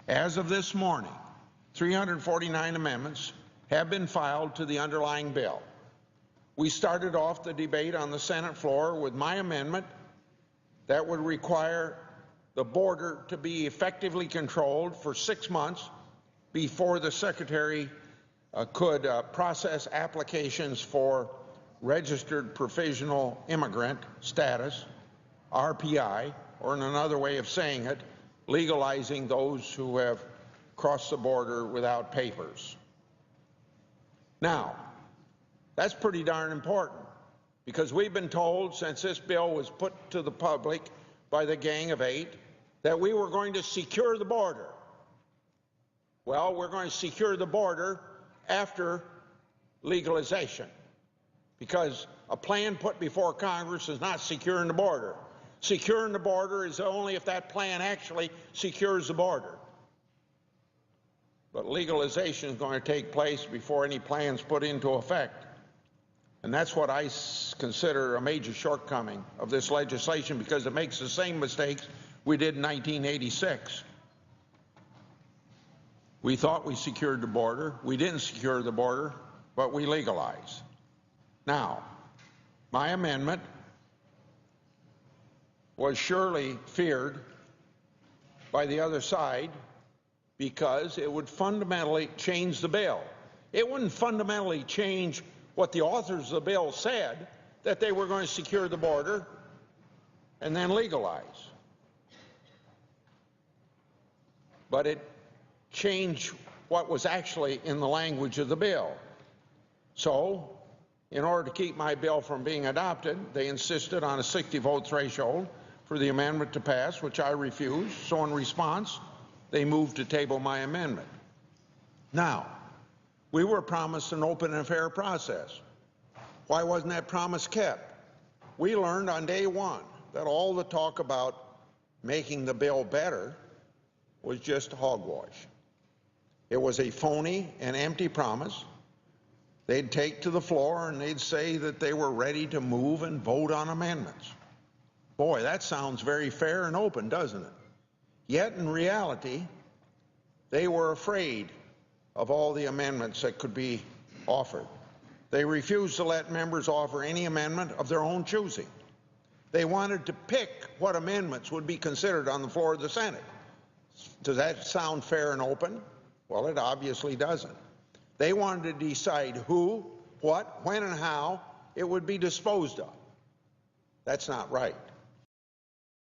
As of this morning, 349 amendments have been filed to the underlying bill. We started off the debate on the Senate floor with my amendment that would require the border to be effectively controlled for 6 months before the Secretary could process applications for registered provisional immigrant status, RPI, or in another way of saying it, legalizing those who have crossed the border without papers. Now, that's pretty darn important, because we've been told since this bill was put to the public by the Gang of Eight that we were going to secure the border. Well, we're going to secure the border after legalization, because a plan put before Congress is not securing the border. Securing the border is only if that plan actually secures the border. But legalization is going to take place before any plan's put into effect. And that's what I consider a major shortcoming of this legislation, because it makes the same mistakes we did in 1986. We thought we secured the border. We didn't secure the border, but we legalized. Now, my amendment was surely feared by the other side because it would fundamentally change the bill. It wouldn't fundamentally change what the authors of the bill said, that they were going to secure the border and then legalize. But it changed what was actually in the language of the bill. So, in order to keep my bill from being adopted, they insisted on a 60-vote threshold for the amendment to pass, which I refused. So in response, they moved to table my amendment. Now, we were promised an open and fair process. Why wasn't that promise kept? We learned on day one that all the talk about making the bill better was just hogwash. It was a phony and empty promise. They'd take to the floor and they'd say that they were ready to move and vote on amendments. Boy, that sounds very fair and open, doesn't it? Yet in reality, they were afraid of all the amendments that could be offered. They refused to let members offer any amendment of their own choosing. They wanted to pick what amendments would be considered on the floor of the Senate. Does that sound fair and open? Well, it obviously doesn't. They wanted to decide who, what, when, and how it would be disposed of. That's not right.